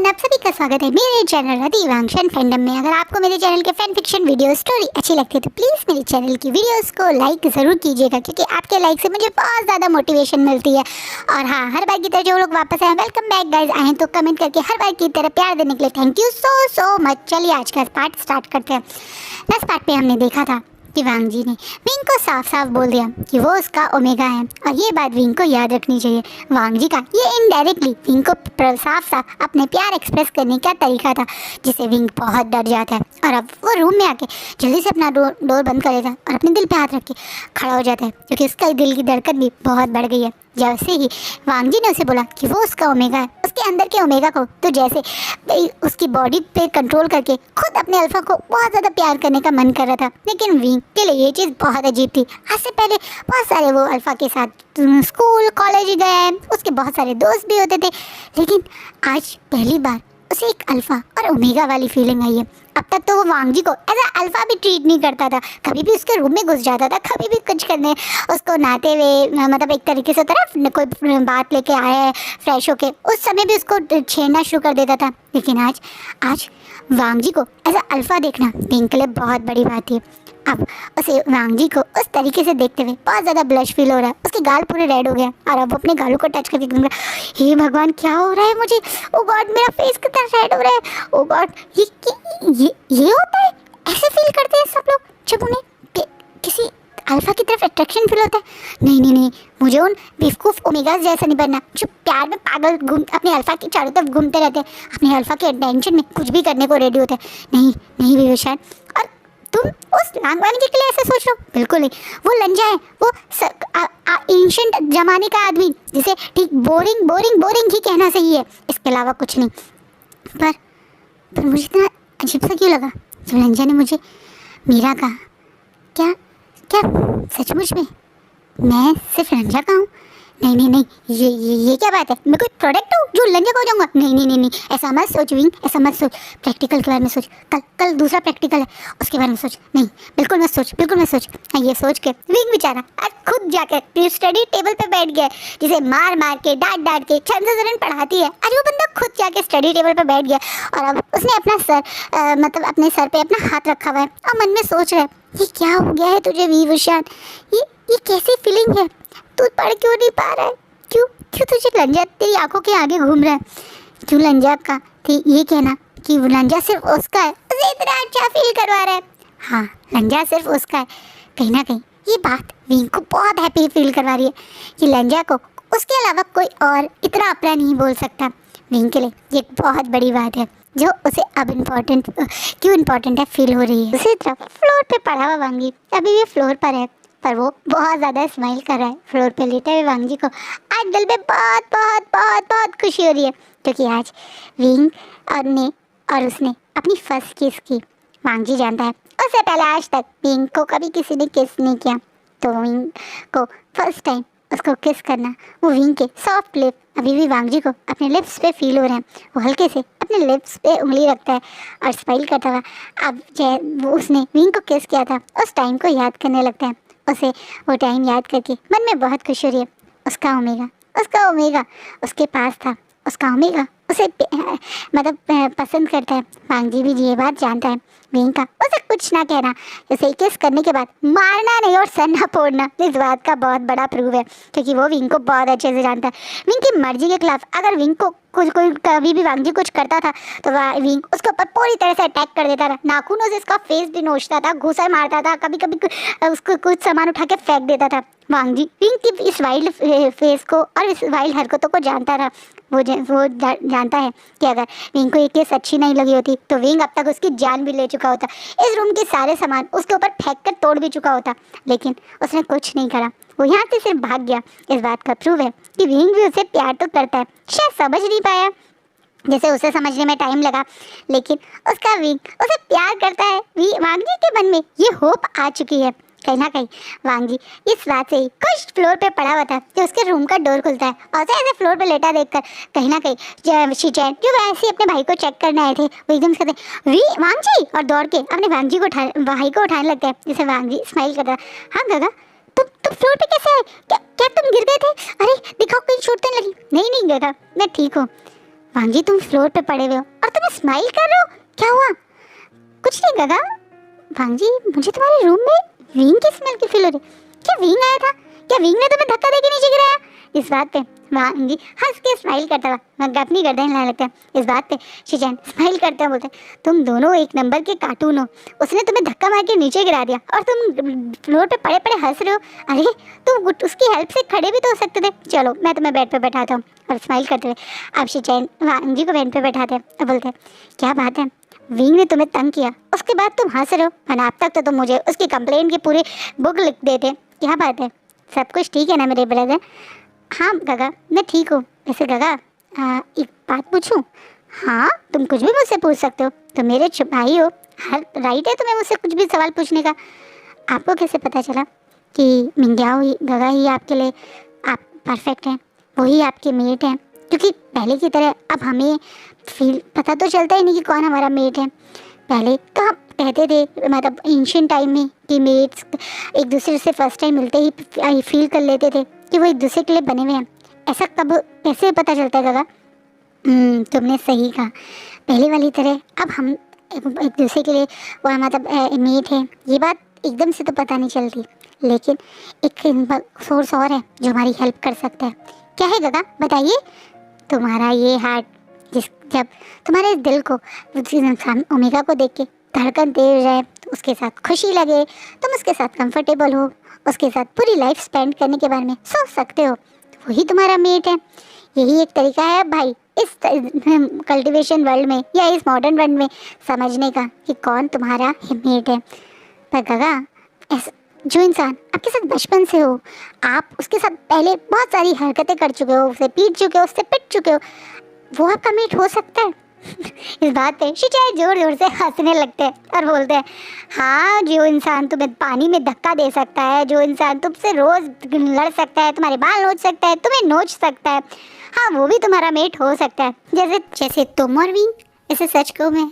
आप सभी का स्वागत है मेरे चैनल रतिवांशन फैंडम में। अगर आपको मेरे चैनल के फैन फिक्शन वीडियो स्टोरी अच्छी लगती है तो प्लीज़ मेरे चैनल की वीडियोस को लाइक ज़रूर कीजिएगा, क्योंकि आपके लाइक से मुझे बहुत ज़्यादा मोटिवेशन मिलती है। और हाँ, हर बार की तरह जो लोग वापस आए, वेलकम बैक गाइज, आए तो कमेंट करके हर बार की तरह प्यार देने के लिए थैंक यू सो मच। चलिए आज का पार्ट स्टार्ट करते हैं। नेक्स्ट पार्ट पे हमने देखा था कि वांग जी ने विंग को साफ साफ बोल दिया कि वो उसका ओमेगा है, और ये बात विंग को याद रखनी चाहिए। वांग जी का ये इनडायरेक्टली विंग को साफ साफ अपने प्यार एक्सप्रेस करने का तरीका था, जिसे विंग बहुत डर जाता है। और अब वो रूम में आके जल्दी से अपना डोर बंद कर लेता है और अपने दिल पे हाथ रख के खड़ा हो जाता है, क्योंकि उसका दिल की धड़कन भी बहुत बढ़ गई है। जैसे ही वांग जी ने उसे बोला कि वो उसका ओमेगा है, उसके अंदर के ओमेगा को तो जैसे उसकी बॉडी पे कंट्रोल करके खुद अपने अल्फा को बहुत ज़्यादा प्यार करने का मन कर रहा था। लेकिन विंग के लिए ये चीज़ बहुत अजीब थी। आज से पहले बहुत सारे वो अल्फा के साथ स्कूल कॉलेज गए, उसके बहुत सारे दोस्त भी होते थे, लेकिन आज पहली बार उसे एक अल्फा और ओमेगा वाली फीलिंग आई है। अब तक तो वो वांग जी को एज अ अल्फा भी ट्रीट नहीं करता था, कभी भी उसके रूम में घुस जाता था, कभी भी कुछ करने उसको नहाते हुए, मतलब एक तरीके से तरफ कोई बात लेके आया है फ्रेश होके, उस समय भी उसको छेड़ना शुरू कर देता था। लेकिन आज वांग जी को एज अ अल्फा देखना विंग के लिए बहुत बड़ी बात है। अब उसे वांग जी को उस तरीके से देखते हुए बहुत ज़्यादा ब्लश फील हो रहा है, उसके गाल पूरे रेड हो गए और अब वो अपने गालों को टच करके बोल रहा है, हे भगवान क्या हो रहा है मुझे, ओ गॉड मेरा फेस कितना रेड हो रहा है, ओ गॉड ये होता है, ऐसे फील करते हैं सब लोग जब उन्हें किसी अल्फा की तरफ अट्रैक्शन फील होता है। नहीं, मुझे उन बेवकूफ़ ओमेगास जैसा नहीं बनना जो प्यार में पागल घूम अपने अल्फा के चारों तरफ घूमते रहते हैं, अपने अल्फा के अटेंशन में कुछ भी करने को रेडी होते हैं। नहीं विवेशान, और तुम उस लांगवानी के लिए ऐसे सोच रहे हो? बिल्कुल नहीं, वो लंजा है, वो एंशिएंट जमाने का आदमी, जिसे ठीक बोरिंग ही कहना सही है, इसके अलावा कुछ नहीं। पर मुझे इतना अजीब सा क्यों लगा जब लंजा ने मुझे मीरा कहा? क्या सचमुच में मैं सिर्फ लंजा का हूँ? नहीं, ये क्या बात है? मैं कोई प्रोडक्ट हूँ जो लंजा का हो जाऊँगा? नहीं, ऐसा मत सोच विंग, ऐसा मत सोच। प्रैक्टिकल के बारे में सोच, कल दूसरा प्रैक्टिकल है, उसके बारे में सोच। नहीं, बिल्कुल मत सोच। हाँ, ये सोच के विंग बेचारा आज खुद जाकर स्टडी टेबल पे बैठ गया, जिसे मार के डांट के चंद्रजरन पढ़ाती है, आज वो बंदा खुद जाके स्टडी टेबल पे बैठ गया और अब उसने अपने सर पे अपना हाथ रखा हुआ है और मन में सोच रहा है, ये क्या हो गया है तुझे विवेशान? ये कैसी फीलिंग है? तू पढ़ क्यों नहीं पा रहा है? क्यों तुझे लंजा तेरी आंखों के आगे घूम रहा है? क्यों लंजा का थी ये कहना कि लंजा सिर्फ उसका है, उसे इतना अच्छा फील करवा रहा है? हाँ, लंजा सिर्फ उसका है। कहीं ना कहीं ये बात विंग को बहुत हैप्पी फील करवा रही है कि लंजा को उसके अलावा कोई और इतना अपना नहीं बोल सकता। विंग के लिए ये एक बहुत बड़ी बात है जो उसे अब इम्पोर्टेंट है फील हो रही है। दूसरी तरफ फ्लोर पे पड़ा हुआ वांगी अभी भी फ्लोर पर है, पर वो बहुत ज़्यादा स्माइल कर रहा है। फ्लोर पे लेटे हुए वांग जी को आज दिल में बहुत खुशी हो रही है, क्योंकि आज विंग और उसने अपनी फर्स्ट किस की। वांग जी जानता है उससे पहले आज तक विंग को कभी किसी ने किस नहीं किया, तो विंग को फर्स्ट टाइम उसको किस करना, वो विंग के सॉफ्ट लिप अभी भी वांग जी को अपने लिप्स पे फील हो रहे हैं। वो हल्के से अपने लिप्स पे उंगली रखता है और स्माइल करता हुआ अब वो उसने विंग को किस किया था उस टाइम को याद करने लगता है। उसे वो टाइम याद करके मन में बहुत खुशी हो रही है। उसका ओमेगा उसके पास था, उसका ओमेगा उसे पसंद करता है। वांग जी भी ये बात जानता है विंग का उसे कुछ ना कहना, उसे किस करने के बाद मारना नहीं और सर ना फोड़ना, इस बात का बहुत बड़ा प्रूव है, क्योंकि वो विंग को बहुत अच्छे से जानता है। विंग की मर्जी के खिलाफ अगर विंग को कोई कभी भी वांग जी कुछ करता था तो विंग उसके ऊपर पूरी तरह से अटैक कर देता था, नाखूनों से उसका फेस भी नोचता था, घूसा मारता था, कभी उसको कुछ सामान उठा के फेंक देता था। वांग जी विंग की इस वाइल्ड फेस को और इस वाइल्ड हरकतों को जानता था। वो जानता है कि अगर विंग को ये केस अच्छी नहीं लगी होती तो विंग अब तक उसकी जान भी ले चुका होता, इस रूम के सारे सामान उसके ऊपर फेंक कर तोड़ भी चुका होता, लेकिन उसने कुछ नहीं करा। वो यहाँ से सिर्फ भाग गया। इस बात का प्रूव है कि विंग भी उसे प्यार तो करता है, शायद समझ नहीं पाया जैसे उसे समझने में टाइम लगा, लेकिन उसका विंग उसे प्यार करता है। वांग जी के मन में ये होप आ चुकी है। कहीं ना कहीं वांग जी इस बात से ही कुछ फ्लोर पे पड़ा हुआ था कि उसके रूम का डोर खुलता है और उसे ऐसे फ्लोर पे लेटा देखकर कहीं ना कहीं शिचैन जो वैसे ही अपने भाई को चेक करने आए थे वो एकदम से कहते वांग जी, और दौड़ के अपने भाई को उठाने लगता है, जिसे वांग जी स्माइल करता है। हाँ गागा, तुम फ्लोर पे कैसे आए? क्या तुम गिर गए थे? अरे दिखाओ कहीं चोट तो नहीं लगी? नहीं गागा, मैं ठीक हूँ। वांग जी तुम फ्लोर पे पड़े हुए हो और तुम स्माइल कर रहे हो, क्या हुआ? कुछ नहीं गगा। वांग जी मुझे तुम्हारे रूम में विंग की स्मेल की फील हो रही। क्या विंग आया था? क्या विंग ने तुम्हें धक्का देके नीचे गिराया? इस बात पे वांग जी हंस के स्माइल करता हुआ अपनी गर्दन हिलाने लगता है। इस बात पे शिनचैन स्माइल करते हुए बोलते हैं, तुम दोनों एक नंबर के कार्टून हो। उसने तुम्हें धक्का मार के नीचे गिरा दिया और तुम फ्लोर पे पड़े पड़े हंस रहे हो। अरे तुम उसकी हेल्प से खड़े भी तो हो सकते थे। चलो मैं तुम्हें बेड पे बैठाता हूँ। और स्माइल करते हुए अब शिनचैन वांग जी को बेड पे बैठाते हैं और बोलते हैं, क्या बात है, विंग ने तुम्हें तंग किया, उसके बाद तुम हंस रहे हो, और अब तक तो तुम मुझे उसकी कंप्लेंट की पूरी बुक लिख देते। क्या बात है, सब कुछ ठीक है ना मेरे ब्रदर? हाँ गगा मैं ठीक हूँ। वैसे गगा एक बात पूछूं? हाँ तुम कुछ भी मुझसे पूछ सकते हो, तुम मेरे भाई हो, हर राइट है तुम्हें मुझसे कुछ भी सवाल पूछने का। आपको कैसे पता चला कि मिंग्याओ ही गगा ही आपके लिए आप परफेक्ट हैं, वही आपके मेट हैं? क्योंकि पहले की तरह अब हमें फील पता तो चलता ही नहीं कि कौन हमारा मेट है। पहले कहाँ कहते थे, मतलब एंशिएंट टाइम में, कि मेट्स एक दूसरे से फर्स्ट टाइम मिलते ही फील कर लेते थे कि वो एक दूसरे के लिए बने हुए हैं। ऐसा कब कैसे पता चलता है गगा? तुमने सही कहा, पहले वाली तरह अब हम एक दूसरे के लिए वो मतलब मेट है, ये बात एकदम से तो पता नहीं चलती। लेकिन एक सोर्स और है जो हमारी हेल्प कर सकता है। क्या है गगा बताइए? तुम्हारा ये हार्ट, जब तुम्हारे दिल को ओमेगा को देख के धड़कन तेज है, तो उसके साथ खुशी लगे, तुम उसके साथ कंफर्टेबल हो, उसके साथ पूरी लाइफ स्पेंड करने के बारे में सोच सकते हो, वही तुम्हारा मेट है। यही एक तरीका है भाई इस कल्टीवेशन वर्ल्ड में या इस मॉडर्न वर्ल्ड में समझने का कि कौन तुम्हारा मेट है। पर गगा जो इंसान आपके साथ बचपन से हो, आप उसके साथ पहले बहुत सारी हरकतें कर चुके हो, उसे पीट चुके हो, उससे पिट चुके हो, वो आपका मेट हो सकता है? इस बात पे शिनचैन जोर जोर से हंसने लगते हैं और बोलते हैं, हाँ जो इंसान तुम्हें पानी में धक्का दे सकता है, जो इंसान तुमसे रोज लड़ सकता है, तुम्हारे बाल नोच सकता है, तुम्हें नोच सकता है, हाँ वो भी तुम्हारा मेट हो सकता है। जैसे जैसे तुम और विंग। ऐसे सच को मैं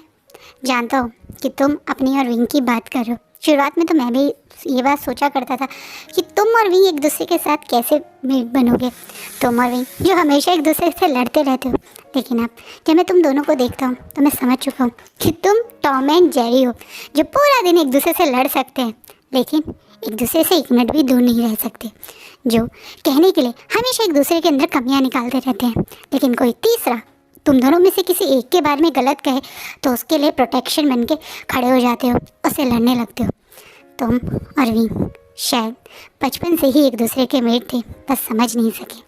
जानता हूँ कि तुम अपनी और विंग की बात कर रहे हो। शुरुआत में तो मैं भी ये बात सोचा करता था कि तुम और विंग एक दूसरे के साथ कैसे मेट बनोगे, तुम और विंग जो हमेशा एक दूसरे से लड़ते रहते हो। लेकिन अब जब मैं तुम दोनों को देखता हूँ तो मैं समझ चुका हूँ कि तुम टॉम एंड जेरी हो, जो पूरा दिन एक दूसरे से लड़ सकते हैं लेकिन एक दूसरे से एक मिनट भी दूर नहीं रह सकते, जो कहने के लिए हमेशा एक दूसरे के अंदर कमियाँ निकालते रहते हैं। लेकिन कोई तीसरा तुम दोनों में से किसी एक के बारे में गलत कहे तो उसके लिए प्रोटेक्शन बन के खड़े हो जाते हो, उससे लड़ने लगते हो। तुम और विंग शायद बचपन से ही एक दूसरे के मेट थे, बस समझ नहीं सके।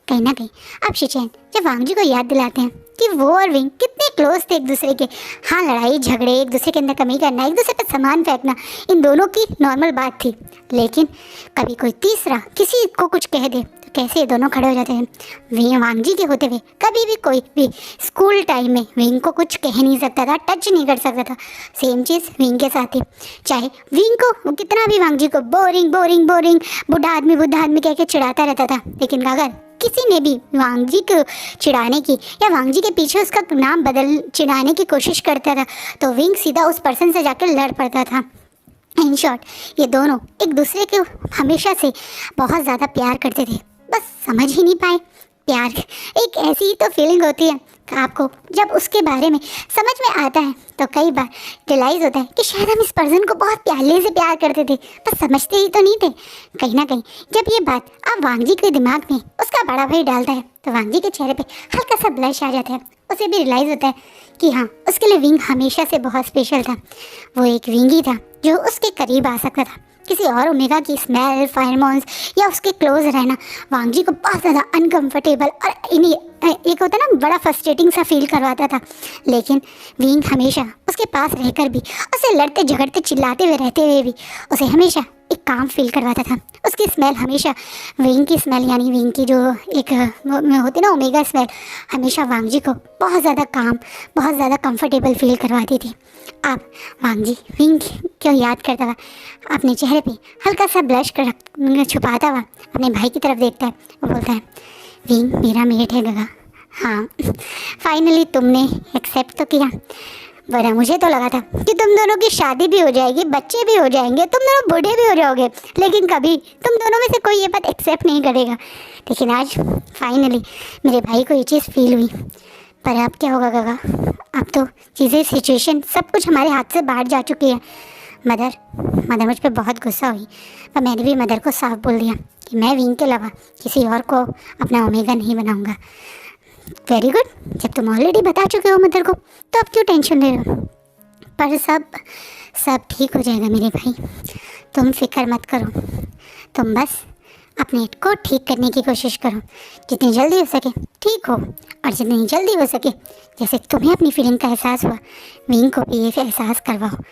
कहीं ना कहीं अब शिनचैन जब वांग जी को याद दिलाते हैं कि वो और विंग कितने क्लोज थे एक दूसरे के। हाँ लड़ाई झगड़े, एक दूसरे के अंदर कमी करना, एक दूसरे पर सामान फेंकना, इन दोनों की नॉर्मल बात थी। लेकिन कभी कोई तीसरा किसी को कुछ कह दे तो कैसे ये दोनों खड़े हो जाते हैं। विंग वांग जी के होते हुए कभी भी कोई भी स्कूल टाइम में विंग को कुछ कह नहीं सकता था, टच नहीं कर सकता था। सेम चीज़ विंग के साथ ही, चाहे विंग को कितना भी वांग जी को बोरिंग बोरिंग बोरिंग बुढ़ा आदमी कह के चिढ़ाता रहता था, लेकिन अगर किसी ने भी वांग जी को चिढ़ाने की या वांग जी के पीछे उसका नाम बदल चिढ़ाने की कोशिश करता था तो विंग सीधा उस पर्सन से जाकर लड़ पड़ता था। इन शॉर्ट ये दोनों एक दूसरे को हमेशा से बहुत ज़्यादा प्यार करते थे, बस समझ ही नहीं पाए। प्यार एक ऐसी ही तो फीलिंग होती है आपको जब उसके बारे में समझ में आता है तो कई बार रियलाइज़ होता है कि शायद हम इस पर्सन को बहुत प्याले से प्यार करते थे, बस समझते ही तो नहीं थे। कहीं ना कहीं जब ये बात अब वांग जी के दिमाग में उसका बड़ा भाई डालता है तो वांग जी के चेहरे पे हल्का सा ब्लश आ जाता है। उसे भी रियलाइज़ होता है कि हाँ उसके लिए विंग हमेशा से बहुत स्पेशल था। वो एक विंग ही था जो उसके करीब आ सकता था। किसी और ओमेगा की स्मेल, फायरमोन्स या उसके क्लोज रहना वांग जी को बहुत ज़्यादा अनकंफर्टेबल और इन्हीं एक होता ना बड़ा फ्रस्ट्रेटिंग सा फील करवाता था। लेकिन विंग हमेशा उसके पास रहकर भी, उसे लड़ते झगड़ते चिल्लाते हुए रहते हुए भी उसे हमेशा एक काम फील करवाता था। उसकी स्मेल हमेशा विंग की स्मेल यानी विंग की जो एक होती ना ओमेगा स्मेल, हमेशा वांग जी को बहुत ज़्यादा काम, बहुत ज़्यादा कंफर्टेबल फील करवाती थी। अब वांग जी विंग क्यों याद करता हुआ अपने चेहरे पे हल्का सा ब्लश कर छुपाता हुआ अपने भाई की तरफ देखता है। वो बोलता है, विंग मेरा मेट है गगा। हाँ फाइनली तुमने एक्सेप्ट तो किया, वरना मुझे तो लगा था कि तुम दोनों की शादी भी हो जाएगी, बच्चे भी हो जाएंगे, तुम दोनों बूढ़े भी हो जाओगे, लेकिन कभी तुम दोनों में से कोई ये बात एक्सेप्ट नहीं करेगा। लेकिन आज फाइनली मेरे भाई को ये चीज़ फील हुई। पर अब क्या होगा गगा, अब तो चीज़ें सिचुएशन सब कुछ हमारे हाथ से बाहर जा चुकी है। मदर मुझ पर बहुत गुस्सा हुई, पर मैंने भी मदर को साफ बोल दिया कि मैं विंग के अलावा किसी और को अपना ओमेगा नहीं बनाऊंगा। वेरी गुड, जब तुम ऑलरेडी बता चुके हो मदर को तो अब क्यों टेंशन ले रहे हो। पर सब ठीक हो जाएगा मेरे भाई, तुम फिक्र मत करो। तुम बस अपने को ठीक करने की कोशिश करो, जितनी जल्दी हो सके ठीक हो, और जितनी जल्दी हो सके जैसे तुम्हें अपनी फीलिंग का एहसास हुआ विंग को भी ये एहसास करवाओ।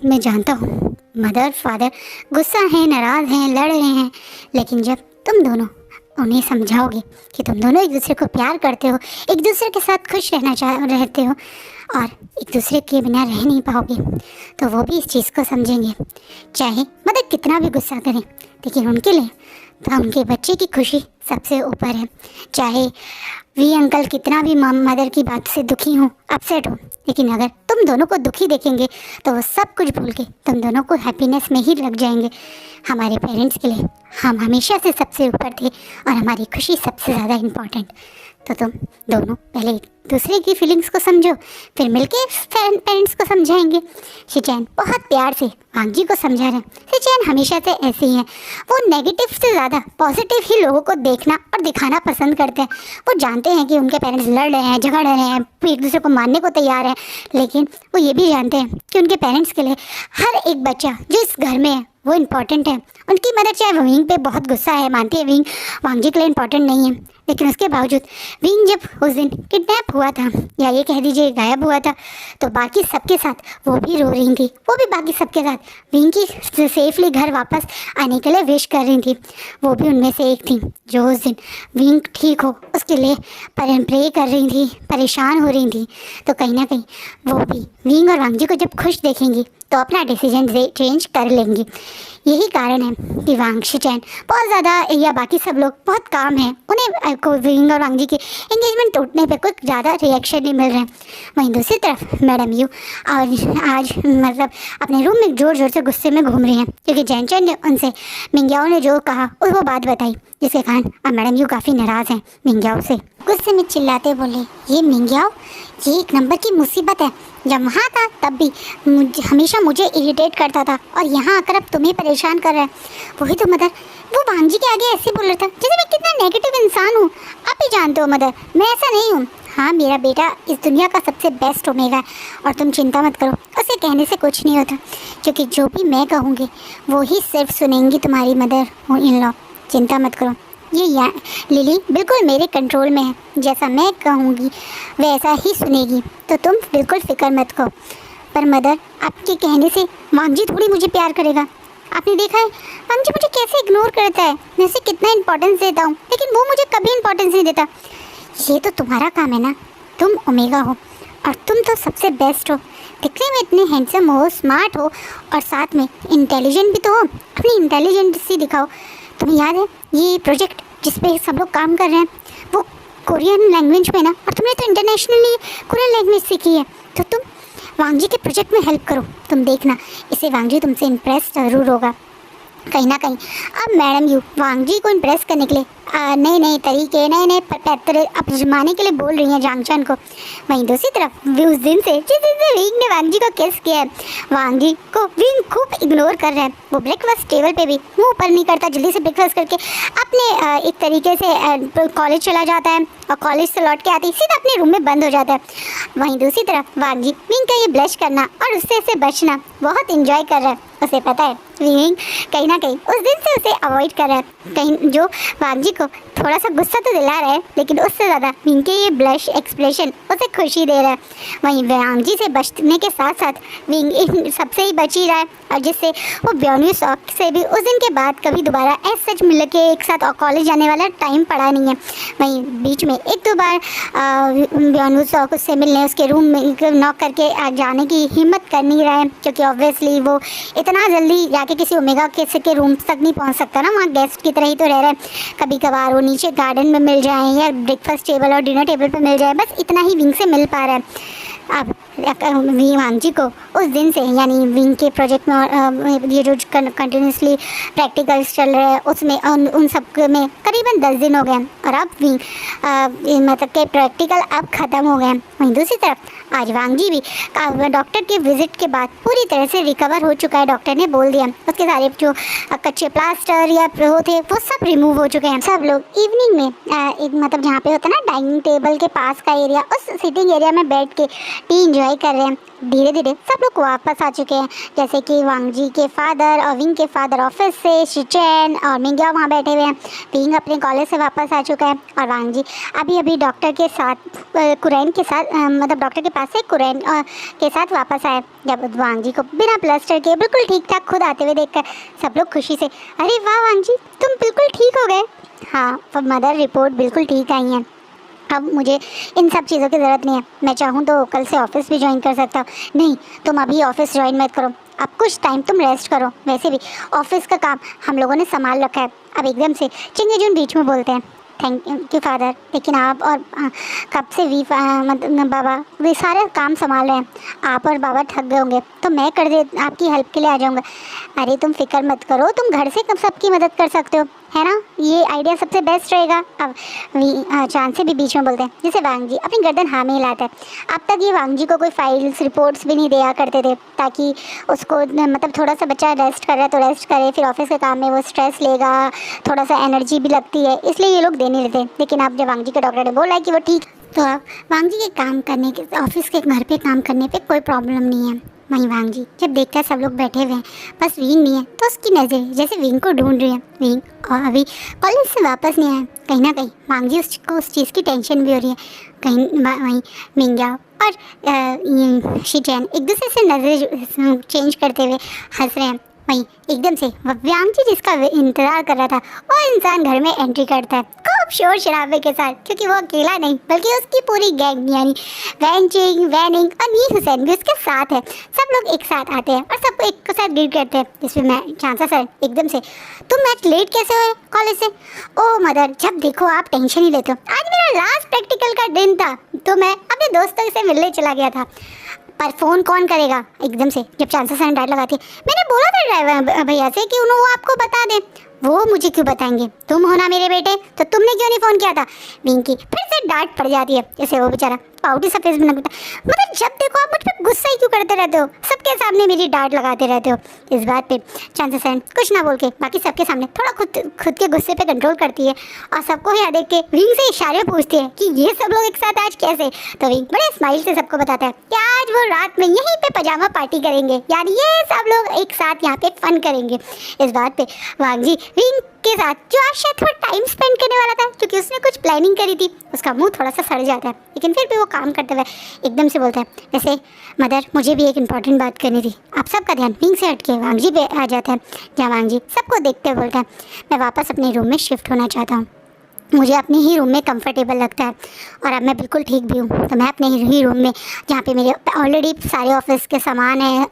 मैं जानता हूँ मदर फादर गुस्सा हैं, नाराज़ हैं, लड़ रहे हैं, लेकिन जब तुम दोनों उन्हें समझाओगे कि तुम दोनों एक दूसरे को प्यार करते हो, एक दूसरे के साथ खुश रहते हो और एक दूसरे के बिना रह नहीं पाओगे, तो वो भी इस चीज़ को समझेंगे। चाहे मदर कितना भी गुस्सा करें, लेकिन उनके लिए तो उनके बच्चे की खुशी सबसे ऊपर है। चाहे वी अंकल कितना भी मदर की बात से दुखी हो, अपसेट हो, लेकिन अगर तुम दोनों को दुखी देखेंगे तो वो सब कुछ भूल के तुम दोनों को हैप्पीनेस में ही लग जाएंगे। हमारे पेरेंट्स के लिए हम हमेशा से सबसे ऊपर थे और हमारी खुशी सबसे ज़्यादा इम्पॉर्टेंट। तो तुम दोनों पहले एक दूसरे की फीलिंग्स को समझो, फिर मिलके पेरेंट्स को समझाएंगे। शिचैन बहुत प्यार से वांगजी को समझा रहे हैं। शिचैन हमेशा से ऐसे ही हैं, वो नेगेटिव से ज़्यादा पॉजिटिव ही लोगों को देखना और दिखाना पसंद करते हैं। वो जानते हैं कि उनके पेरेंट्स लड़ रहे हैं, झगड़ रहे हैं, एक दूसरे को मारने को तैयार हैं, लेकिन वो ये भी जानते हैं कि उनके पेरेंट्स के लिए हर एक बच्चा जो इस घर में है वो इम्पॉर्टेंट है। उनकी मदर चाहे विंग पे बहुत गुस्सा है, मानती है विंग वांगजी के लिए इम्पॉर्टेंट नहीं है, लेकिन उसके बावजूद विंग जब उस दिन किडनैप हुआ था, या ये कह दीजिए गायब हुआ था, तो बाकी सबके साथ वो भी रो रही थी। वो भी बाकी सबके साथ विंग की सेफली घर वापस आने के लिए विश कर रही थी। वो भी उनमें से एक थी जो उस दिन विंग ठीक हो उसके लिए प्रे कर रही थी, परेशान हो रही थी। तो कहीं ना कहीं वो भी विंग और वांगजी को जब खुश देखेंगी तो अपना डिसीजन चेंज कर लेंगी। यही कारण है कि शिचैन बहुत ज़्यादा या बाकी सब लोग बहुत काम है, उन्हें को विंग और वांगजी की एंगेजमेंट टूटने पे कुछ ज़्यादा रिएक्शन नहीं मिल रहे हैं। वहीं दूसरी तरफ मैडम यू आज मतलब अपने रूम में ज़ोर ज़ोर से गुस्से में घूम रही हैं, क्योंकि जैनचैन ने उनसे मिंग्याओ ने जो कहा वो बात बताई, जिसके कारण अब मैडम यू काफ़ी नाराज़ हैं मिंग्याओ से। गुस्से में चिल्लाते बोले, ये मिंग्याओ ये एक नंबर की मुसीबत है। जब वहाँ था तब भी हमेशा मुझे इरिटेट करता था, और यहाँ आकर अब तुम्हें परेशान कर रहा है। वही तो मदर, वो वांगजी के आगे ऐसे बोल रहा था जैसे मैं कितना नेगेटिव इंसान हूँ। आप ही जानते हो मदर, मैं ऐसा नहीं हूँ। हाँ, मेरा बेटा इस दुनिया का सबसे बेस्ट ओमेगा है, और तुम चिंता मत करो, उसे कहने से कुछ नहीं होता, क्योंकि जो भी मैं कहूँगी वो ही सिर्फ सुनेंगी तुम्हारी मदर इन लॉ। चिंता मत करो, ये लिली बिल्कुल मेरे कंट्रोल में है, जैसा मैं कहूँगी वैसा ही सुनेगी, तो तुम बिल्कुल फिक्र मत करो। पर मदर, आपके कहने से वांगजी थोड़ी मुझे प्यार करेगा। आपने देखा है वांगजी मुझे कैसे इग्नोर करता है, मैं उसे कितना इंपॉर्टेंस देता हूँ, लेकिन वो मुझे कभी इंपॉर्टेंस नहीं देता। ये तो तुम्हारा काम है ना, तुम ओमेगा हो और तुम तो सबसे बेस्ट हो, दिखने में इतने हैंडसम हो, स्मार्ट हो, और साथ में इंटेलिजेंट भी तो हो। अपनी इंटेलिजेंसी दिखाओ। तुम्हें याद है ये प्रोजेक्ट जिस पे सब लोग काम कर रहे हैं वो कोरियन लैंग्वेज में ना, और तुमने तो इंटरनेशनली कोरियन लैंग्वेज सीखी है, तो तुम वांगजी के प्रोजेक्ट में हेल्प करो। तुम देखना, इससे वांगजी तुमसे इम्प्रेस ज़रूर होगा। कहीं ना कहीं अब मैडम यू वांगजी को इम्प्रेस करने के लिए नए नए तरीके, नए नए पैतरे अपजमाने के लिए बोल रही हैं जांगचैन को। वहीं दूसरी तरफ उस दिन से जिस दिन से विंग ने वांगजी को किस किया है, वांगजी को विंग खूब इग्नोर कर रहे हैं। वो ब्रेकफास्ट टेबल पे भी मुंह ऊपर नहीं करता, जल्दी से ब्रेकफास्ट करके अपने एक तरीके से कॉलेज चला जाता है, और कॉलेज से लौट के आते ही सीधा अपने रूम में बंद हो जाता है। वहीं दूसरी तरफ वांगजी विंग का ये ब्लश करना और उससे ऐसे बचना बहुत इंजॉय कर रहा है। उसे पता है विंग कहीं ना कहीं उस दिन से उसे अवॉइड कर रहा है, कहीं जो वांगजी को थोड़ा सा गुस्सा तो दिला रहा है, लेकिन उससे ज़्यादा विंग के ये ब्लश एक्सप्रेशन उसे खुशी दे रहा है। वहीं वांगजी से बचने के साथ साथ विंग इन सबसे ही बच ही रहा है, और जिससे वो ब्योन्यू सॉक से भी उस दिन के बाद कभी दोबारा ऐसे सच मिल के एक साथ कॉलेज जाने वाला टाइम पड़ा नहीं है। वहीं बीच में एक दो बार ब्योन्यू सॉक उससे मिलने उसके रूम में नॉक करके जाने की हिम्मत कर नहीं रहा है, क्योंकि ऑब्वियसली वो इतना जल्दी जाके किसी ओमेगा के रूम तक नहीं पहुंच सकता ना, वहाँ गेस्ट की तरह ही तो रह रहा है। कभी कभार वो नीचे गार्डन में मिल जाए या ब्रेकफास्ट टेबल और डिनर टेबल पे मिल जाए, बस इतना ही विंग से मिल पा रहा है। अब वांग जी को उस दिन से, यानी विंग के प्रोजेक्ट में ये जो कंटिन्यूसली प्रैक्टिकल्स चल रहे हैं उसमें उन सब में करीबन 10 दिन हो गए हैं और अब विंग मतलब के प्रैक्टिकल अब ख़त्म हो गए हैं। वहीं दूसरी तरफ आज वांग जी भी डॉक्टर के विजिट के बाद पूरी तरह से रिकवर हो चुका है। डॉक्टर ने बोल दिया उसके सारे जो कच्चे प्लास्टर या वो थे वो सब रिमूव हो चुके हैं। सब लोग इवनिंग में एक मतलब जहाँ पे होता है ना डाइनिंग टेबल के पास का एरिया, उस सिटिंग एरिया में बैठ के टी इंजॉय कर रहे हैं। धीरे धीरे सब लोग वापस आ चुके हैं, जैसे कि वांग जी के फादर और विंग के फादर ऑफिस से, शिचैन और मिंग्याओ वहाँ बैठे हुए हैं। विंग अपने कॉलेज से वापस आ चुका है और वांग जी अभी अभी डॉक्टर के साथ कुरैन के साथ मतलब डॉक्टर के पास से कुरैन के साथ वापस आए। जब वांग जी को बिना प्लास्टर के बिल्कुल ठीक ठाक खुद आते हुए देखकर सब लोग खुशी से, अरे वाह वांग जी तुम बिल्कुल ठीक हो गए। हाँ मदर रिपोर्ट बिल्कुल ठीक आई है, अब मुझे इन सब चीज़ों की ज़रूरत नहीं है। मैं चाहूँ तो कल से ऑफिस भी ज्वाइन कर सकता हूँ। नहीं तुम अभी ऑफिस ज्वाइन मत करो, अब कुछ टाइम तुम रेस्ट करो। वैसे भी ऑफिस का काम हम लोगों ने संभाल रखा है। अब एकदम से चिंगेजुन बीच में बोलते हैं, थैंक यू फादर, लेकिन आप और कब से मतलब बाबा वे सारे काम संभाल रहे हैं, आप और बाबा थक गए होंगे तो मैं कर दे आपकी हेल्प के लिए आ जाऊँगा। अरे तुम फिक्र मत करो, तुम घर से कब सबकी मदद कर सकते हो, है ना, ये आइडिया सबसे बेस्ट रहेगा। अब चांद से भी बीच में बोलते हैं, जैसे वांग जी अपनी गर्दन हाँ में हिलाते हैं। अब तक ये वांग जी को कोई फाइल्स रिपोर्ट्स भी नहीं दिया करते थे ताकि उसको मतलब थोड़ा सा बच्चा रेस्ट कर रहा है तो रेस्ट करे, फिर ऑफिस के काम में वो स्ट्रेस लेगा, थोड़ा सा एनर्जी भी लगती है, इसलिए ये लोग दे नहीं देते। लेकिन अब जब वांग जी के डॉक्टर ने बोला है कि वो ठीक, तो अब वांग जी के काम करने के ऑफिस के घर पे काम करने पे कोई प्रॉब्लम नहीं है। वहीं वांग जी जब देखता है सब लोग बैठे हुए हैं बस विंग नहीं है, तो उसकी नज़र जैसे विंग को ढूंढ रही है। विंग और अभी कॉलेज से वापस नहीं आया, कहीं ना कहीं वांग जी उसको उस चीज़ की टेंशन भी हो रही है। कहीं वहीं मिंग्याओ और शिचैन एक दूसरे से नज़र चेंज करते हुए हंस रहे हैं। वहीं एकदम से वांग जी जिसका इंतज़ार कर रहा था वो इंसान घर में एंट्री करता है खूब शोर शराबे के साथ, क्योंकि वो अकेला नहीं बल्कि उसकी पूरी गैंग यानी वैंचिंग, वैनिंग और मीर हुसैन भी उसके साथ है। सब लोग एक साथ आते हैं और सबको एक के साथ ग्रीट करते हैं, जिसमें मैं चांसा सर एकदम से, तुम आज लेट कैसे हुए कॉलेज से? ओ मदर जब देखो आप टेंशन ही लेते हो, आज मेरा लास्ट प्रैक्टिकल का दिन था तो मैं अपने दोस्तों से मिलने चला गया था, पर फ़ोन कौन करेगा? एकदम से जब चांसा सर डांट लगाती है, मैंने बोला था ड्राइवर भैया से कि उन्होंने वो आपको बता दें। वो मुझे क्यों बताएंगे, तुम हो ना मेरे बेटे, तो तुमने क्यों नहीं फ़ोन किया था? विंकी फिर से डांट पड़ जाती है, जैसे वो बेचारा पाउटी सा फेस बना, मतलब जब देखो आप मुझ पर गुस्सा ही क्यों करते रहते हो, सबके सामने मेरी डांट लगाते रहते हो। इस बात पे चांसा सर कुछ ना बोल के बाकी सबके सामने थोड़ा खुद के गुस्से पे कंट्रोल करती है और सबको यहाँ देख के विंग से इशारे पूछती है कि ये सब लोग एक साथ आज कैसे? तो विंग बड़े स्माइल से सबको बताता है कि आज वो रात में यहीं पे पजामा पार्टी करेंगे, यानी ये सब लोग एक साथ यहाँ पे फन करेंगे। इस बात पे वांग जी विंग के साथ जो आज शायद थोड़ा टाइम स्पेंड करने वाला था क्योंकि उसने कुछ प्लानिंग करी थी, उसका मुंह थोड़ा सा सड़ जाता है, लेकिन फिर भी वो काम करते हुए एकदम से बोलता है, वैसे मदर मुझे भी एक इम्पॉर्टेंट बात करनी थी। आप सबका ध्यान विंग से हट के वांग जी पे आ जाता है, जहाँ वांग जी सबको देखते हुए बोलता है, मैं वापस अपने रूम में शिफ्ट होना चाहता हूँ, मुझे अपने ही रूम में कंफर्टेबल लगता है और अब मैं बिल्कुल ठीक भी हूँ, तो मैं अपने ही रूम में जहाँ पे मेरे ऑलरेडी सारे ऑफिस के सामान हैं,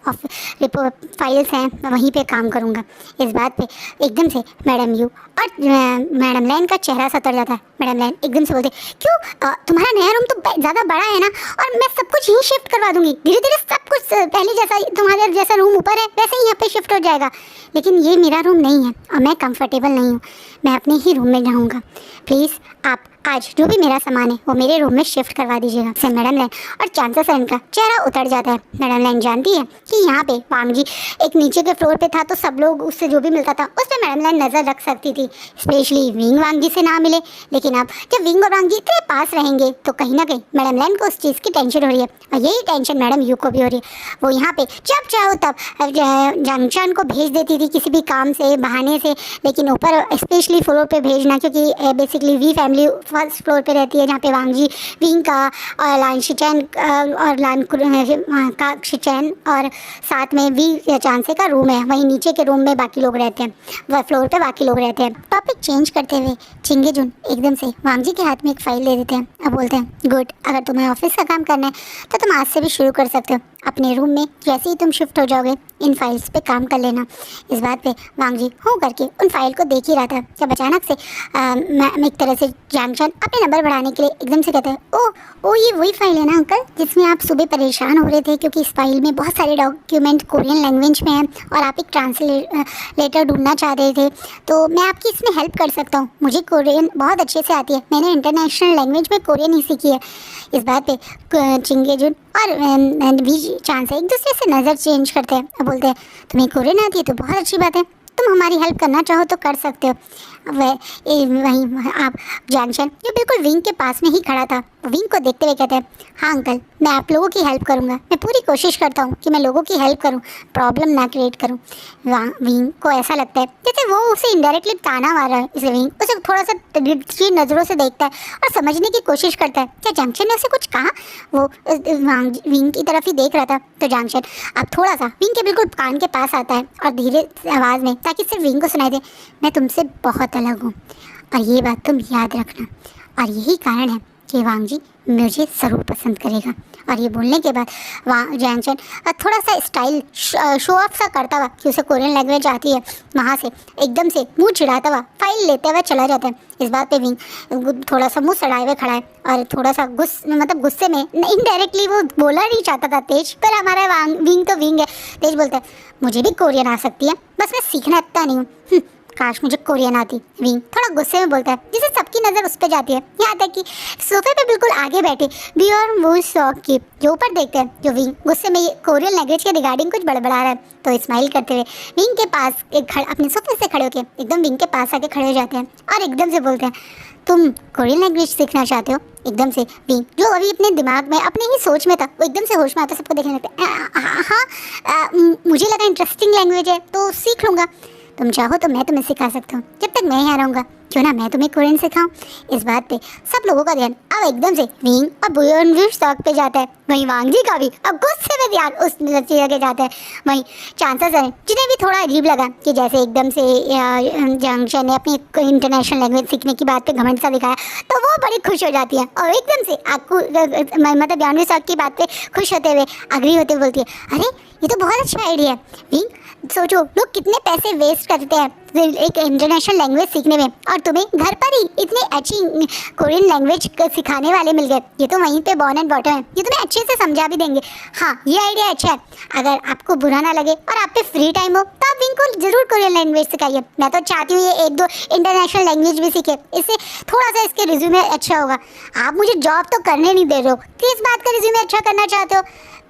रिपोर्ट फाइल्स हैं, मैं वहीं पे काम करूँगा। इस बात पे एकदम से मैडम यू और मैडम लैन का चेहरा सतर जाता है। मैडम लैन एकदम से बोलते, क्यों तुम्हारा नया रूम तो ज़्यादा बड़ा है ना, और मैं सब कुछ यहीं शिफ्ट करवा दूँगी, धीरे धीरे सब कुछ पहले जैसा तुम्हारे जैसा रूम ऊपर है वैसे ही यहाँ पे शिफ्ट हो जाएगा, लेकिन ये मेरा रूम नहीं है और मैं कंफर्टेबल नहीं हूँ, मैं अपने ही रूम में रहूँगा, प्लीज़ आप आज जो भी मेरा सामान है वो मेरे रूम में शिफ्ट करवा दीजिएगा। से मैडम लैन और चांसा सर का चेहरा उतर जाता है। मैडम लैन जानती है कि यहाँ पे वांग जी एक नीचे के फ्लोर पे था तो सब लोग उससे जो भी मिलता था उस पर मैडम लैन नज़र रख सकती थी, स्पेशली विंग वांग जी से ना मिले। लेकिन अब जब विंग और वांग जी इतने पास रहेंगे तो कहीं ना कहीं मैडम लैन को उस चीज़ की टेंशन हो रही है और यही टेंशन मैडम यू को भी हो रही है। वो यहाँ पे जब चाहो तब जंक्शन को भेज देती थी किसी भी काम से बहाने से, लेकिन ऊपर स्पेशली फ्लोर पे भेजना, क्योंकि basically we family first floor पे रहती है जहाँ पे वांग जी विंग का और लान शिचैन और लान का शिचैन और साथ में वी चांसे का रूम है, वहीं नीचे के रूम में बाकी लोग रहते हैं, वह फ्लोर पे बाकी लोग रहते हैं। टॉपिक चेंज करते हुए चिंगेजुन एकदम से वांग जी के हाथ में एक फ़ाइल दे देते हैं और बोलते हैं, गुड, अगर तुम्हें ऑफिस का काम करना है तो तुम आज से भी शुरू कर सकते हो, अपने रूम में जैसे ही तुम शिफ्ट हो जाओगे इन फाइल्स पे काम कर लेना। इस बात पे वांग जी हो करके उन फाइल को देख ही रहा था जब अचानक से एक तरह से जांग जैंगशन अपने नंबर बढ़ाने के लिए एकदम से कहता है, ओ ये वही फाइल है ना अंकल जिसमें आप सुबह परेशान हो रहे थे क्योंकि इस फाइल में बहुत सारे डॉक्यूमेंट कोरियन लैंग्वेज में हैं और आप एक ट्रांसलेटर ढूंढना चाह रहे थे, तो मैं आपकी इसमें हेल्प कर सकता हूँ। मुझे कोरियन बहुत अच्छे से आती है, मैंने इंटरनेशनल लैंग्वेज में कोरियन ही सीखी है। इस बात पे चिंगेजुन और भी चांस है एक दूसरे से नज़र चेंज करते हैं और बोलते हैं, तुम्हें कोरियन आती है तो बहुत अच्छी बात है, तुम हमारी हेल्प करना चाहो तो कर सकते हो। वहीं आप जैंगशन जो बिल्कुल विंग के पास में ही खड़ा था, विंग को देखते हुए कहते हैं, हाँ अंकल मैं आप लोगों की हेल्प करूँगा, मैं पूरी कोशिश करता हूँ कि मैं लोगों की हेल्प करूँ, प्रॉब्लम ना क्रिएट करूँ। वहाँ विंग को ऐसा लगता है जैसे वो उसे इनडायरेक्टली ताना मार रहा है, इसलिए विंग उसे थोड़ा सा तिरछी नज़रों से देखता है और समझने की कोशिश करता है क्या जैंगशन ने उसे कुछ कहा। वो विंग की तरफ ही देख रहा था, तो जैंगशन अब थोड़ा सा विंग के बिल्कुल कान के पास आता है और धीरे आवाज़ में, ताकि सिर्फ विंग को सुनाई दे, मैं तुमसे बहुत अलग हूँ और ये बात तुम याद रखना, और यही कारण है कि वांग जी मुझे ज़रूर पसंद करेगा। और ये बोलने के बाद जैंगशन थोड़ा सा स्टाइल शो ऑफ सा करता हुआ कि उसे कोरियन लैंग्वेज आती है, वहाँ से एकदम से मुंह चिढ़ाता हुआ फाइल लेते हुए चला जाता है। इस बात पे विंग थोड़ा सा मुंह सड़ाए हुए खड़ा है और थोड़ा सा गुस्से में, इनडायरेक्टली वो बोला नहीं चाहता था तेज, पर हमारा विंग तो विंग है। तेज बोलता है, मुझे भी कोरियन आ सकती है, बस मैं सीखना इतना नहीं हूँ। काश मुझे कोरियन आती। विंग थोड़ा गुस्से में बोलता है, जिससे सबकी नज़र उस पर जाती है, यहाँ तक कि सोफे पे बिल्कुल आगे बैठे बियॉन वो शॉक की जो ऊपर देखते हैं, जो विंग गुस्से में कोरियन लैंग्वेज के रिगार्डिंग कुछ बड़बड़ा रहा है, तो स्माइल करते हुए विंग के पास अपने सोफे से खड़े होकर एकदम विंग के पास आके खड़े हो जाते हैं और एकदम से बोलते हैं, तुम कोरियन लैंग्वेज सीखना चाहते हो। एकदम से विंग जो अभी अपने दिमाग में अपने ही सोच में था, वो एकदम से होश में आता, सबको देखने लगता है, हाँ मुझे लगा इंटरेस्टिंग लैंग्वेज है तो सीख लूँगा, तुम चाहो तो मैं तुम्हें सिखा सकता हूँ, जब तक मैं यहाँ रहूँगा क्यों ना मैं तुम्हें कोरियन सिखाऊं। इस बात पे सब लोगों का ध्यान अब एकदम से विंग और बुयोन शॉक पे जाता है, वहीं वांग जी का भी अब गुस्से में ध्यान उस जगह जाता है। वहीं चांसेस हैं जिन्हें भी थोड़ा अजीब लगा कि जैसे एकदम से जंक्शन ने अपनी इंटरनेशनल लैंग्वेज सीखने की बात पे घमंड सा दिखाया, तो वो बड़ी खुश हो जाती है और एकदम से आपको मतलब जानवी शॉक की बात पे खुश होते हुए अग्री होते हुए बोलती है, अरे ये तो बहुत अच्छा आइडिया है विंग, सोचो लोग कितने पैसे वेस्ट करते हैं एक इंटरनेशनल लैंग्वेज सीखने में, और तुम्हें घर पर ही इतनी अच्छी कोरियन लैंग्वेज सिखाने वाले मिल गए, ये तो वहीं पे बॉर्न एंड बॉटम है, ये तुम्हें अच्छे से समझा भी देंगे। हाँ ये आइडिया अच्छा है, अगर आपको बुरा ना लगे और आप पे फ्री टाइम हो तो आप इनको जरूर कोरियन लैंग्वेज सिखाइए। मैं तो चाहती हूँ ये 1-2 इंटरनेशनल लैंग्वेज भी सीखे, इससे थोड़ा सा इसके रिज्यूमे अच्छा होगा। आप मुझे जॉब तो करने नहीं दे रहे हो, किस बात का रिज्यूमे अच्छा करना चाहते हो?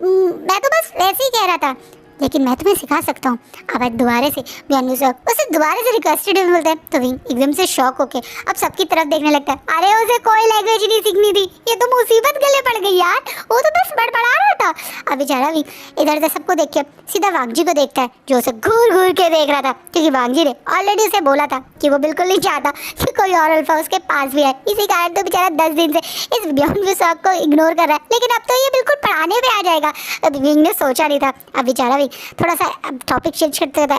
मैं तो बस वैसे ही कह रहा था, लेकिन मैं तुम्हें सिखा सकता हूँ। अब दोबारा से उसे दोबारा से रिक्वेस्टेड मिलता है, तो विंग एकदम से शॉक होके अब सबकी तरफ देखने लगता है, अरे उसे कोई लैंग्वेज नहीं सीखनी थी, ये तो मुसीबत गले पड़ गई यार, वो तो बस बड़बड़ा रहा था। अब बेचारा विंग इधर से सबको देख के सीधा वांग जी को देखता है, जो उसे घूर घूर के देख रहा था, क्योंकि वांग जी ने ऑलरेडी उसे बोला था कि वो बिल्कुल नहीं चाहता कि कोई और अल्फा उसके पास भी है, इसी कारण तो बेचारा 10 दिन से इस बियॉन्ड शॉक को इग्नोर कर रहा है, लेकिन अब तो ये बिल्कुल पढ़ाने पे आ जाएगा। अब विंग ने सोचा नहीं था, अब बेचारा विंग थोड़ा सा टॉपिक चेंज करते था,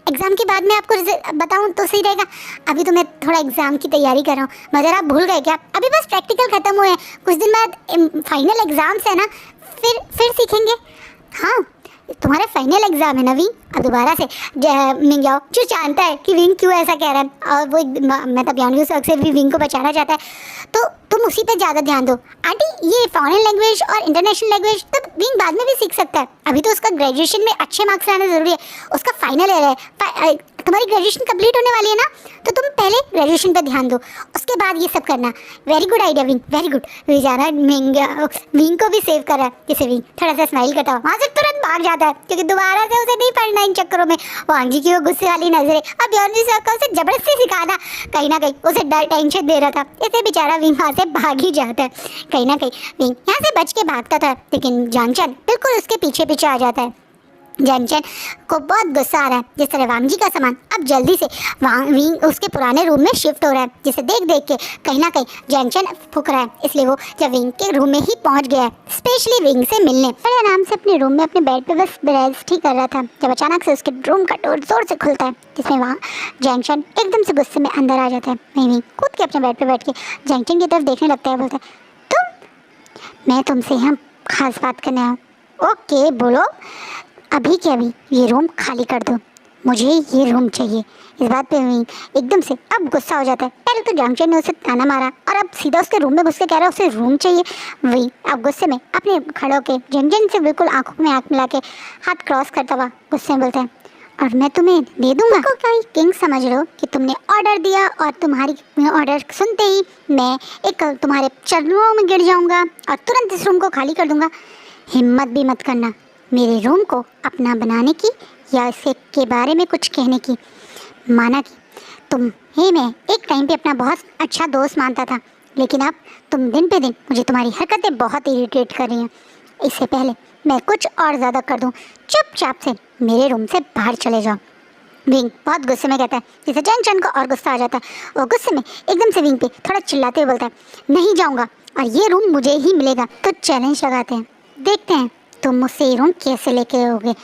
एग्ज़ाम के बाद में आपको बताऊं तो सही रहेगा, अभी तो मैं थोड़ा एग्ज़ाम की तैयारी कर रहा हूँ। मगर आप भूल गए क्या, अभी बस प्रैक्टिकल ख़त्म हुए हैं, कुछ दिन बाद फाइनल एग्ज़ाम्स है ना, फिर सीखेंगे। हाँ तुम्हारा फाइनल एग्जाम है ना विंग। अब दोबारा से मिंग्याओ जो जानता है कि विंग क्यों ऐसा कह रहा है और वो मतलब यानवी शॉक से भी विंग को बचाना चाहता है, तो तुम उसी पे ज़्यादा ध्यान दो। आंटी ये फॉरेन लैंग्वेज और इंटरनेशनल लैंग्वेज तो विंग बाद में भी सीख सकता है, अभी तो उसका ग्रेजुएशन में अच्छे मार्क्स लाना ज़रूरी है, उसका फाइनल ईयर है, तुम्हारी ग्रेजुएशन कंप्लीट होने वाली है ना, तो तुम पहले ग्रेजुएशन पे ध्यान दो, उसके बाद ये सब करना। Very good idea wing, very good. बेचारा विंग को भी सेव कर रहा है, जैसे विंग थोड़ा सा स्माइल करता हुआ वहाँ से तुरंत भाग जाता है, क्योंकि दोबारा से उसे नहीं पढ़ना इन चक्करों में। वांग जी की वो गुस्से वाली नजरें अब यानवी शॉक को उसे जबरदस्ती सिखाना कहीं ना कहीं उसे डर टेंशन दे रहा था, इससे बेचारा विंग वहाँ से भाग ही जाता है। कहीं ना कहीं विंग यहाँ से बच के भागता था, लेकिन जानचन बिल्कुल उसके पीछे पीछे आ जाता है। जानचन को बहुत गुस्सा आ रहा है, जिस तरह वांग जी का सामान अब जल्दी से विंग उसके पुराने रूम में शिफ्ट हो रहा है, जिसे देख देख के कहीं ना कहीं जानचन फूक रहा है, इसलिए वो जब विंग के रूम में ही पहुंच गया है स्पेशली विंग से मिलने, बड़े आराम से अपने रूम में अपने बेड पे बस रेस्ट ही कर रहा था, जब अचानक से उसके रूम का डोर जोर से खुलता है, जिसमें वहाँ जानचन एकदम से गुस्से में अंदर आ जाता है। विंग कूद के अपने बेड पर बैठ के जानचन की तरफ देखने लगता है, बोलता है मैं तुमसे यहाँ खास बात करने आया हूँ। ओके बोलो, अभी के अभी ये रूम खाली कर दो। मुझे ये रूम चाहिए। इस बात पे विंग एकदम से अब गुस्सा हो जाता है। पहले तो जंक्शन ने उसे ताना मारा और अब सीधा उसके रूम में घुस के कह रहा है उसे रूम चाहिए। विंग अब गुस्से में अपने खड़े होके जंक्शन से बिल्कुल आंखों में आंख मिला के हाथ क्रॉस करता हुआ गुस्से में बोलता है, और मैं तुम्हें दे दूंगा। को क्या किंग समझ रहे हो कि तुमने ऑर्डर दिया और तुम्हारी ऑर्डर सुनते ही मैं एक तुम्हारे चरणों में गिर जाऊंगा और तुरंत इस रूम को खाली कर दूंगा। हिम्मत भी मत करना मेरे रूम को अपना बनाने की या इसे के बारे में कुछ कहने की। माना कि तुम्हें मैं एक टाइम पे अपना बहुत अच्छा दोस्त मानता था, लेकिन अब तुम दिन पे दिन मुझे तुम्हारी हरकतें बहुत इरिटेट कर रही हैं। इससे पहले मैं कुछ और ज़्यादा कर दूं, चुपचाप से मेरे रूम से बाहर चले जाओ। विंग बहुत गुस्से में कहता है, जिससे जंक्शन को और गुस्सा आ जाता है। वो गुस्से में एकदम से विंग पे थोड़ा चिल्लाते हुए बोलता है, नहीं जाऊंगा और ये रूम मुझे ही मिलेगा। तो चैलेंज लगाते हैं, देखते हैं तुम मुझसे ये रूम कैसे लेके आओगे।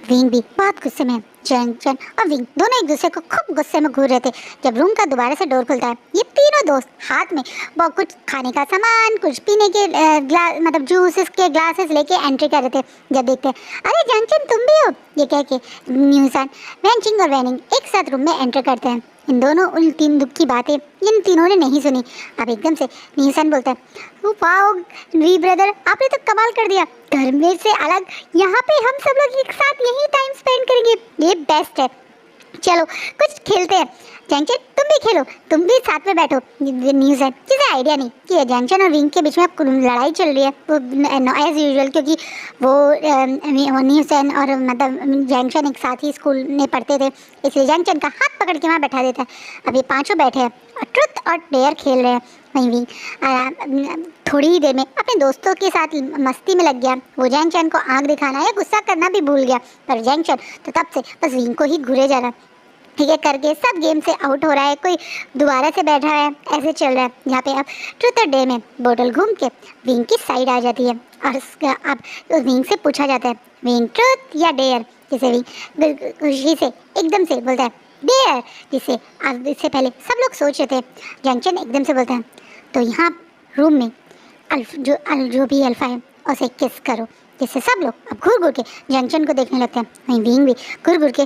विंग भी बहुत गुस्से में है। जंक्शन और विंग दोनों एक दूसरे को खूब गुस्से में घूर रहे थे। जब रूम का दोबारा से डोर खुलता है, ये तीनों दोस्त हाथ में बहुत कुछ खाने का सामान, कुछ पीने के ग्लास मतलब जूसेस के ग्लासेस लेके एंट्री कर रहे थे। जब देखते हैं, अरे जंक्शन तुम भी हो, ये कह के न्यूसन, वैनचिंग और वैनिंग एक साथ रूम में एंटर करते हैं। इन दोनों उन तीन दुख की बातें इन तीनों ने नहीं सुनी। अब एकदम से न्यूसन बोलता है, वाओ वी ब्रदर, आपने तो कमाल कर दिया। घर में से अलग यहाँ पे हम सब लोग एक साथ यही टाइम स्पेंड करेंगे, ये बेस्ट है। चलो कुछ खेलते हैं। जंक्शन तुम भी खेलो, तुम भी साथ में बैठो। न्यूज़ है किसी आइडिया नहीं कि जंक्शन और विंग के बीच में अब लड़ाई चल रही है, वो एज यूजुअल, क्योंकि वो न्यूज़न और मतलब जंक्शन एक साथ ही स्कूल में पढ़ते थे, इसलिए जंक्शन का हाथ पकड़ के वहाँ बैठा देता है। अब ये पाँचों बैठे हैं और ट्रुथ और डेयर खेल रहे हैं। वहीं विंग थोड़ी ही देर में अपने दोस्तों के साथ मस्ती में लग गया। वो जंक्शन को आग दिखाना या गुस्सा करना भी भूल गया, पर जंक्शन तो तब से बस विंग को ही घूरे जा रहा। ठीक है करके सब गेम से आउट हो रहा है, कोई दोबारा से बैठा है, ऐसे चल रहा है। यहाँ पे अब ट्रुथ और डे में बोतल घूम के विंग की साइड आ जाती है और अब विंग से पूछा जाता है, विंग ट्रुथ या डेयर, जिसे विंग खुशी से एकदम से बोलता है डेयर, जिसे अब इससे पहले सब लोग सोच रहे थे। जंक्शन एकदम से बोलता है, तो यहाँ रूम में जो भी अल्फा है उसे किस करो, जिससे सब लोग अब घूर घूर के जंक्शन को देखने लगते हैं। वहीं विंग भी घूर घूर के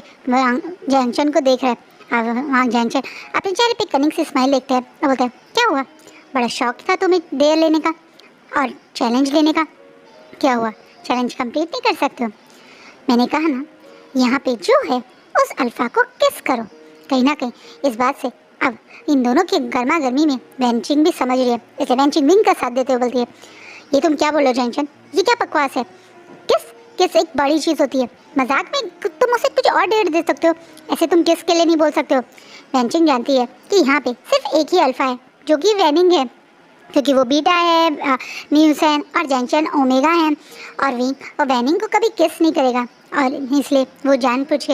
जंक्शन को देख रहा है। अब वहाँ जंक्शन अपने चेहरे पे कनिंग से स्माइल देखता है और बोलता है, क्या हुआ, बड़ा शौक था तुम्हें डेयर लेने का और चैलेंज लेने का, क्या हुआ चैलेंज कंप्लीट नहीं कर सकते हो? मैंने कहा ना यहाँ पे जो है उस अल्फा को किस करो। कहीं ना कहीं इस बात से अब इन दोनों की गर्मा गर्मी में वैनचिंग भी समझ रही है, इसे वैनचिंग विंग का साथ देते हुए बोलती है, ये तुम क्या बोल रहे हो जंक्शन, ये क्या बकवास है? किस एक बड़ी चीज़ होती है, मजाक में तुम उसे कुछ और डेट दे सकते हो, ऐसे तुम किस के लिए नहीं बोल सकते हो। वैनचिंग जानती है कि यहाँ पे सिर्फ एक ही अल्फा है जो कि वैनिंग है, क्योंकि वो बीटा है, न्यूसन और जंक्शन ओमेगा है, और विंग और वैनिंग को कभी किस नहीं करेगा, और इसलिए वो जानबूझ के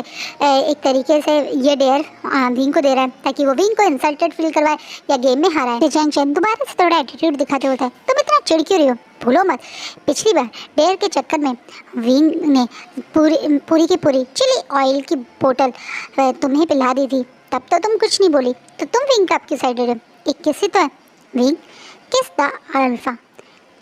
एक तरीके से ये डेयर विंग को दे रहा है ताकि वो विंग को इंसल्टेड फील करवाए या गेम में हराए। जंक्शन दोबारा से थोड़ा एटीट्यूड दिखाते होता है, तुम इतना चिढ़ क्यों रही हो? भूलो मत पिछली बार डेयर के चक्कर में विंग ने पूरी की पूरी चिली ऑयल की बोतल तुम्हें पिला दी थी, तब तो तुम कुछ नहीं बोली, तो तुम विंग का आपकी साइड हो। एक किसी तो है विंग किस द अल्फा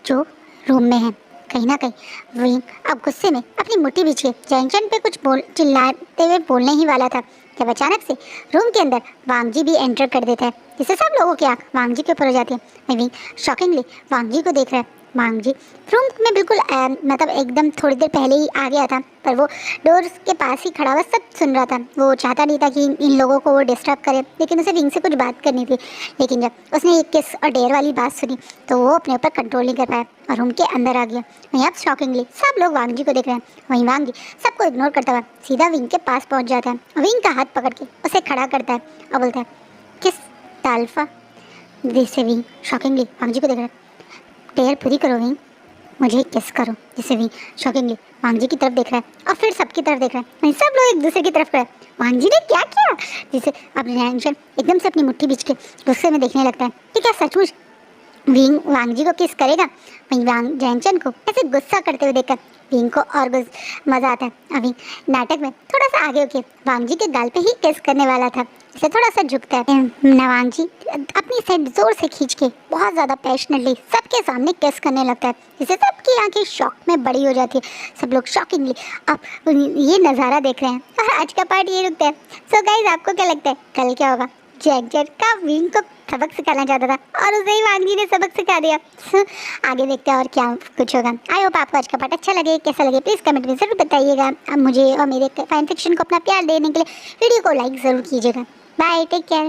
जो रूम में है। कहीं ना कहीं विंग अब गुस्से में अपनी मुट्ठी बीच के जंक्शन पे कुछ चिल्लाते हुए बोलने ही वाला था, जब अचानक से रूम के अंदर वांगजी भी एंटर कर देता है, जिससे सब लोगों की आंख वांगजी के ऊपर हो जाती है। विंग शॉकिंगली वांगजी को देख रहा है। वांगजी रूम में बिल्कुल मतलब एकदम थोड़ी देर पहले ही आ गया था, पर वो डोर के पास ही खड़ा हुआ सब सुन रहा था। वो चाहता नहीं था कि इन लोगों को वो डिस्टर्ब करे, लेकिन उसे विंग से कुछ बात करनी थी। लेकिन जब उसने एक किस और डेयर वाली बात सुनी तो वो अपने ऊपर कंट्रोल नहीं कर पाया और रूम के अंदर आ गया। वहीं अब शॉकिंगली सब लोग वांगजी को देख रहे हैं। वहीं वांगजी सबको इग्नोर करता हुआ सीधा विंग के पास पहुँच जाता है, विंग का हाथ पकड़ के उसे खड़ा करता है और बोलता है, किस द अल्फा, जिससे विंग शॉकिंगली वांगजी को देख रहा है, डेयर पूरी करो विंग, मुझे किस करो, जिससे विंग शॉकिंगली वांगजी की तरफ देख रहा है और फिर सबकी तरफ देख रहा है। वहीं सब लोग एक दूसरे की तरफ खड़े। वांगजी ने क्या किया, जिसे अब जंक्शन एकदम से अपनी मुट्ठी बीच के गुस्से में देखने लगता है कि क्या सचमुच विंग वांगजी को किस करेगा। वहीं जंक्शन को ऐसे गुस्सा करते हुए देखकर विंग को और मज़ा आता है। अभी नाटक में थोड़ा सा आगे होके वांगजी के गाल पे ही किस करने वाला था, इसे थोड़ा सा झुकता है। नवांग जी अपनी साइड जोर से खींच के बहुत ज़्यादा पैशनेटली सबके सामने किस करने लगता है, जिससे सबकी आंखें शॉक में बड़ी हो जाती है। सब लोग शॉकिंगली अब ये नज़ारा देख रहे हैं और आज का पार्ट ये रुकता है। सो गाइस, आपको क्या लगता है कल क्या होगा? जैक का विंग को सबक सिखाना चाहता था और उसे ही वांग जी ने सबक सिखा दिया। आगे देखते हैं और क्या कुछ होगा। आई होप आपको आज का पार्ट अच्छा लगे। कैसा लगे प्लीज़ कमेंट में ज़रूर बताइएगा। अब मुझे और मेरे फैन फिक्शन को अपना प्यार देने के लिए वीडियो को लाइक ज़रूर कीजिएगा। Bye, take care.